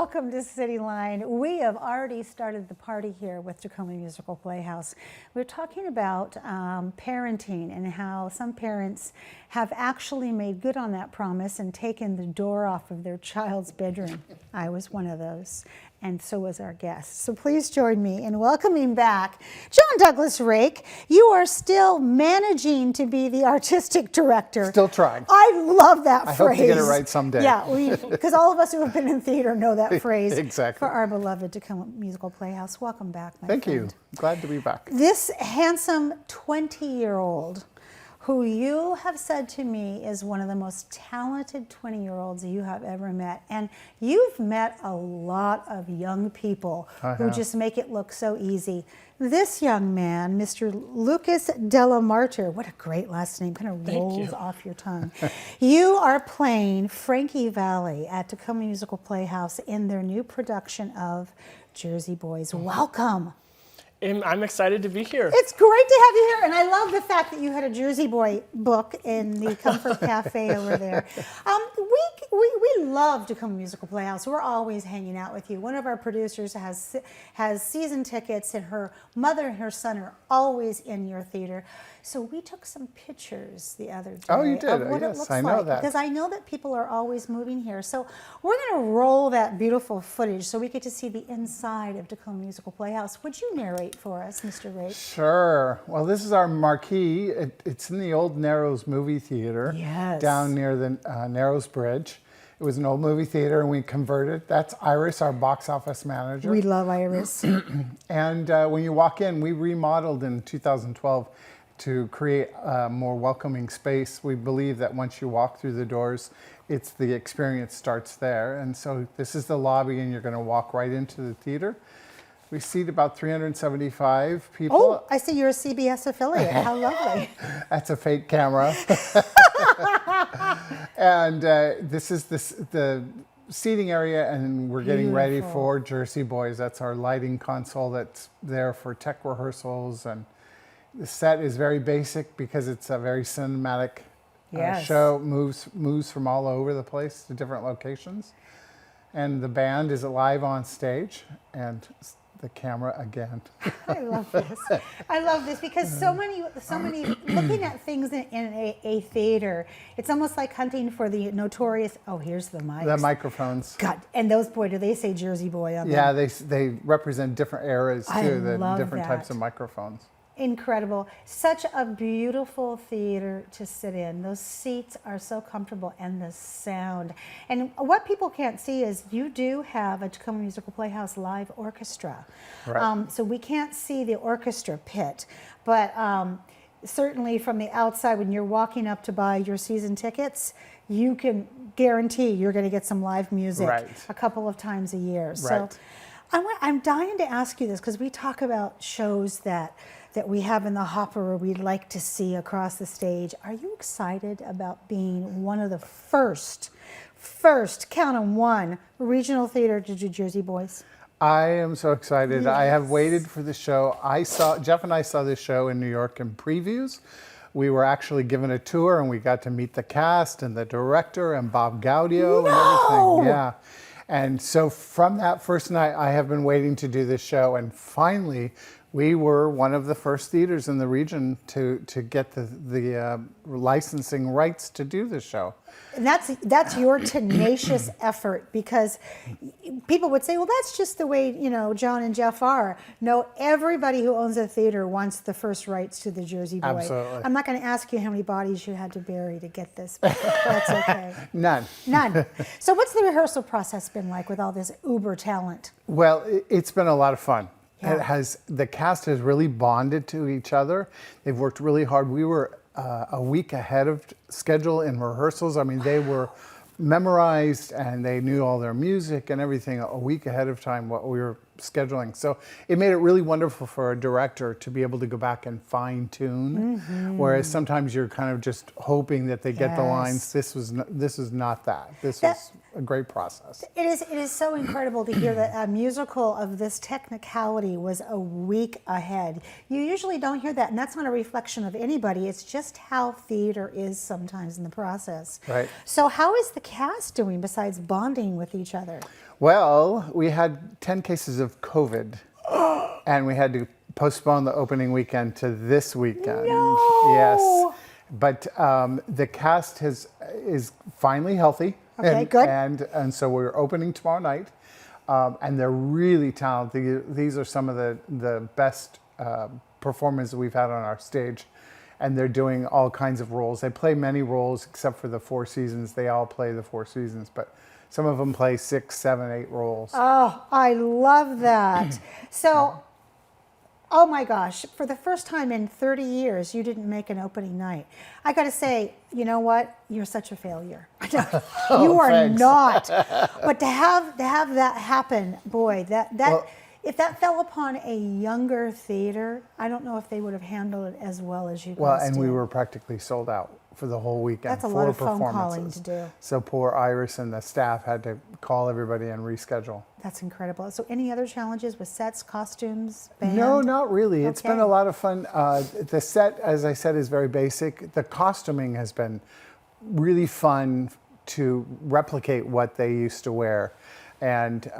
welcome to Cityline. We have already started the party here with Tacoma Musical Playhouse. We're talking about parenting and how some parents have actually made good on that promise and taken the door off of their child's bedroom. I was one of those, and so was our guest. So please join me in welcoming back John Douglas Rake. You are still managing to be the artistic director. Still trying. I love that phrase. I hope to get it right someday. Yeah, because all of us who have been in theater know that phrase. Exactly. For our beloved Tacoma Musical Playhouse. Welcome back, my Thank friend. you. Glad to be back. This handsome 20-year-old who you have said to me is one of the most talented 20-year-olds you have ever met. And you've met a lot of young people who just make it look so easy. This young man, Mr. Lucas Delamarter, what a great last name, kind of rolls off your tongue. You are playing Frankie Valli at Tacoma Musical Playhouse in their new production of Jersey Boys. Welcome. I'm excited to be here. It's great to have you here, and I love the fact that you had a Jersey Boy book in the Comfort Cafe over there. We love Tacoma Musical Playhouse. We're always hanging out with you. One of our producers has season tickets, and her mother and her son are always in your theater. So we took some pictures the other day. Oh, you did? Of what Yes, it looks I know like, that. because I know that people are always moving here. So we're going to roll that beautiful footage so we get to see the inside of Tacoma Musical Playhouse. Would you narrate for us, Mr. Rake? Sure. Well, this is our marquee. It's in the old Narrows movie theater. Yes. Down near the Narrows Bridge. It was an old movie theater, and we converted. That's Iris, our box office manager. We love Iris. And when you walk in, we remodeled in 2012 to create a more welcoming space. We believe that once you walk through the doors, the experience starts there. And so this is the lobby, and you're going to walk right into the theater. We seat about 375 people. Oh, I see you're a CBS affiliate. How lovely. That's a fake camera. And this is the seating area, and we're getting ready for Jersey Boys. That's our lighting console that's there for tech rehearsals. And the set is very basic because it's a very cinematic show. Moves from all over the place to different locations. And the band is live on stage, and the camera again. I love this. I love this because so many looking at things in a theater, it's almost like hunting for the notorious, oh, here's the mics. The microphones. God, and those, boy, do they say Jersey Boy on them. Yeah, they represent different eras too, different types of microphones. Incredible. Such a beautiful theater to sit in. Those seats are so comfortable, and the sound. And what people can't see is you do have a Tacoma Musical Playhouse live orchestra. Right. So we can't see the orchestra pit, but certainly from the outside, when you're walking up to buy your season tickets, you can guarantee you're going to get some live music a couple of times a year. Right. So I'm dying to ask you this because we talk about shows that we have in the hopper or we'd like to see across the stage. Are you excited about being one of the first, count 'em one, regional theater to do Jersey Boys? I am so excited. Yes. I have waited for the show. Jeff and I saw this show in New York in previews. We were actually given a tour, and we got to meet the cast and the director and Bob Gaudio and everything. Yeah. And so from that first night, I have been waiting to do this show, and finally, we were one of the first theaters in the region to get the licensing rights to do this show. And that's your tenacious effort, because people would say, well, that's just the way, John and Jeff are. No, everybody who owns a theater wants the first rights to the Jersey Boy. Absolutely. I'm not going to ask you how many bodies you had to bury to get this, but that's okay. None. So what's the rehearsal process been like with all this uber talent? Well, it's been a lot of fun. Yeah. The cast has really bonded to each other. They've worked really hard. We were a week ahead of schedule in rehearsals. I mean, they were memorized, and they knew all their music and everything a week ahead of time what we were scheduling. So it made it really wonderful for a director to be able to go back and fine tune. Whereas sometimes you're kind of just hoping that they get the lines. This is not that. This was a great process. It is so incredible to hear that a musical of this technicality was a week ahead. You usually don't hear that, and that's not a reflection of anybody. It's just how theater is sometimes in the process. Right. So how is the cast doing besides bonding with each other? Well, we had 10 cases of COVID, and we had to postpone the opening weekend to this weekend. No! Yes. But the cast is finally healthy. Okay, good. And so we're opening tomorrow night. And they're really talented. These are some of the best performances we've had on our stage. And they're doing all kinds of roles. They play many roles except for the Four Seasons. They all play the Four Seasons, but some of them play 6, 7, 8 roles. Oh, I love that. So, oh my gosh, for the first time in 30 years, you didn't make an opening night. I got to say, you know what? You're such a failure. You are thanks. not. But to have that happen, boy, Well, if that fell upon a younger theater, I don't know if they would have handled it as well as you guys Well, and did. we were practically sold out for the whole weekend. That's a 4 lot of phone performances. calling to do. So poor Iris and the staff had to call everybody and reschedule. That's incredible. So any other challenges with sets, costumes, band? No, not really. It's been Okay. a lot of fun. The set, as I said, is very basic. The costuming has been really fun to replicate what they used to wear. And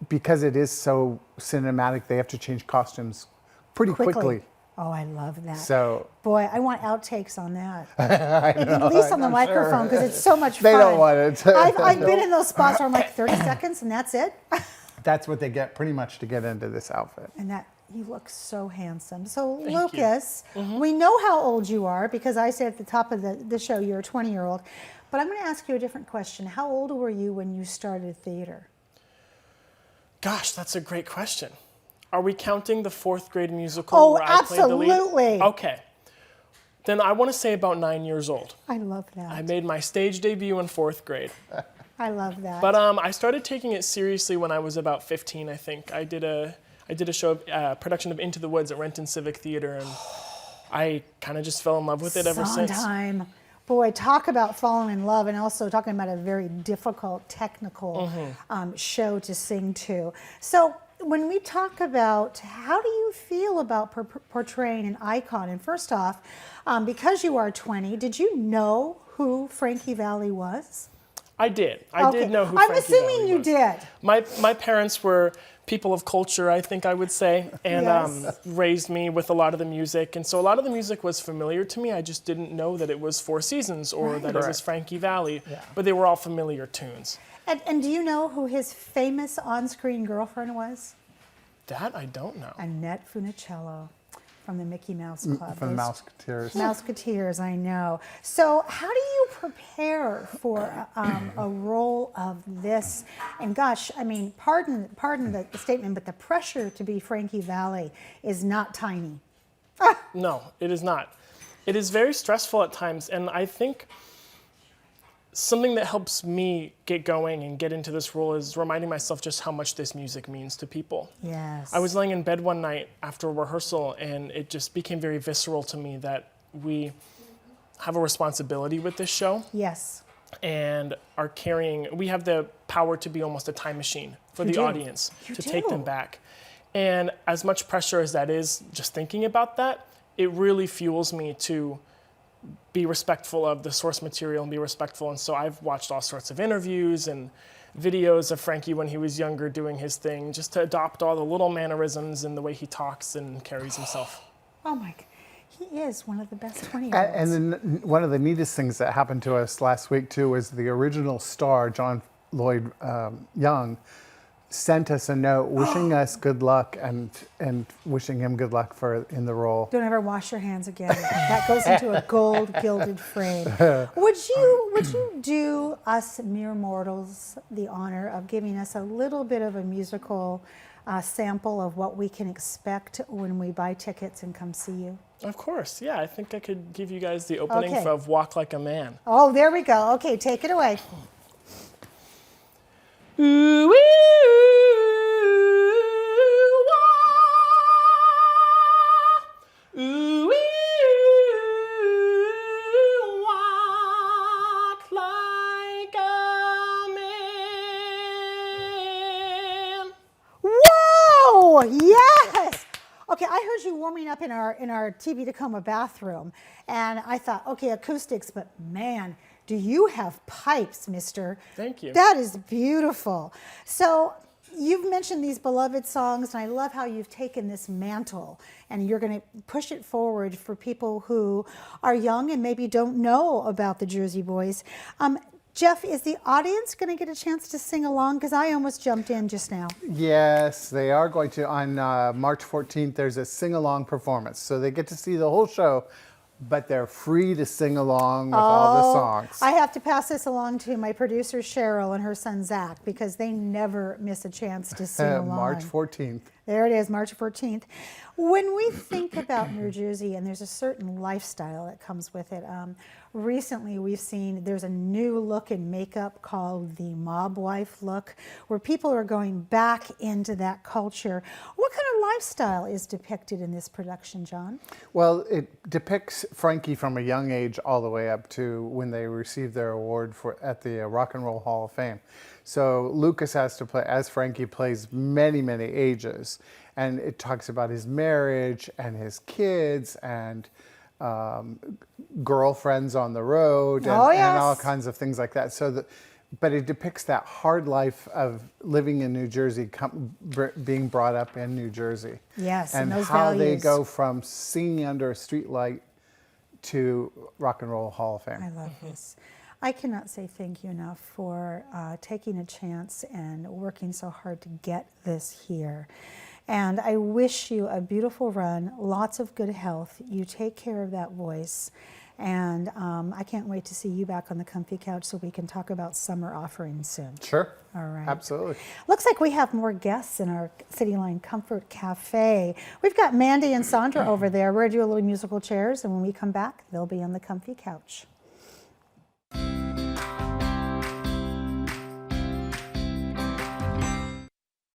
because it is so cinematic, they have to change costumes pretty quickly. Oh, I love that. So Boy, I want outtakes on that. At least on the microphone, because it's so much fun. They don't want it. I've been in those spots where I'm like 30 seconds and that's it. that's what they get pretty much to get into this outfit. And that you look so handsome. So Thank you. Lucas, we know how old you are because I said at the top of the show you're a 20-year-old. But I'm going to ask you a different question. How old were you when you started theater? Gosh, that's a great question. Are we counting the 4th grade musical Oh, where I played the lead? absolutely. Okay. Then I want to say about 9 years old. I love that. I made my stage debut in 4th grade. I love that. But I started taking it seriously when I was about 15, I think. I did a show, production of Into the Woods at Renton Civic Theater, and I kind of just fell in love with it ever since. Sondheim. Boy, talk about falling in love and also talking about a very difficult technical show to sing to. So when we talk about how do you feel about portraying an icon, and first off, because you are 20, did you know who Frankie Valli was? I did. I Okay. did know who I'm Frankie assuming Valli you was. did. My parents were people of culture, I think I would say, and Yes. raised me with a lot of the music. And so a lot of the music was familiar to me. I just didn't know that it was Four Seasons or that it was Correct. Frankie Valli, but they were all familiar tunes. And do you know who his famous on-screen girlfriend was? That I don't know. Annette Funicello from the Mickey Mouse Club. From the Those Mouseketeers. Mouseketeers, I know. So how do you prepare for a role of this? And gosh, I mean, pardon the statement, but the pressure to be Frankie Valli is not tiny. No, it is not. It is very stressful at times, and I think something that helps me get going and get into this role is reminding myself just how much this music means to people. Yes. I was laying in bed one night after rehearsal, and it just became very visceral to me that we have a responsibility with this show Yes. and are carrying, we have the power to be almost a time machine for You the do. audience You to take them do. back. And as much pressure as that is, just thinking about that, it really fuels me to be respectful of the source material and be respectful. And so I've watched all sorts of interviews and videos of Frankie when he was younger doing his thing, just to adopt all the little mannerisms and the way he talks and carries himself. Oh my, he is one of the best 20-year-olds. And then one of the neatest things that happened to us last week too was the original star, John Lloyd Young, sent us a note wishing us good luck and wishing him good luck in the role. Don't ever wash your hands again. That goes into a gold gilded frame. Would you do us mere mortals the honor of giving us a little bit of a musical sample of what we can expect when we buy tickets and come see you? Of course, yeah. I think I could give you guys the opening Okay. of Walk Like a Man. Oh, there we go. Okay, take it away. Ooh, wee, ooh, wah. Ooh, wee, ooh, walk like a man. Whoa! Yes. Okay, I heard you warming up in our TV Tacoma bathroom, and I thought, okay, acoustics, but man, do you have pipes, mister? Thank you. That is beautiful. So you've mentioned these beloved songs, and I love how you've taken this mantle and you're going to push it forward for people who are young and maybe don't know about the Jersey Boys. Jeff, is the audience going to get a chance to sing along? Because I almost jumped in just now. Yes, they are going to. On March 14th, there's a sing-along performance. So they get to see the whole show, but they're free to sing along with all the songs. I have to pass this along to my producer, Cheryl, and her son, Zach, because they never miss a chance to sing along. March 14th. There it is, March 14th. When we think about New Jersey, and there's a certain lifestyle that comes with it, recently we've seen there's a new look in makeup called the mob wife look, where people are going back into that culture. What kind of lifestyle is depicted in this production, John? Well, it depicts Frankie from a young age all the way up to when they received their award at the Rock and Roll Hall of Fame. So Lucas has to play, as Frankie plays many, many ages. And it talks about his marriage and his kids and girlfriends on the road and, and all kinds of things like that. But it depicts that hard life of living in New Jersey, being brought up in New Jersey. Yes, and those how values. they go from singing under a street light to Rock and Roll Hall of Fame. I love this. I cannot say thank you enough for taking a chance and working so hard to get this here. And I wish you a beautiful run, lots of good health. You take care of that voice. And I can't wait to see you back on the comfy couch so we can talk about summer offerings soon. Sure. All right. Absolutely. Looks like we have more guests in our Cityline Comfort Cafe. We've got Mandy and Sandra over there. We're going to do a little musical chairs, and when we come back, they'll be on the comfy couch.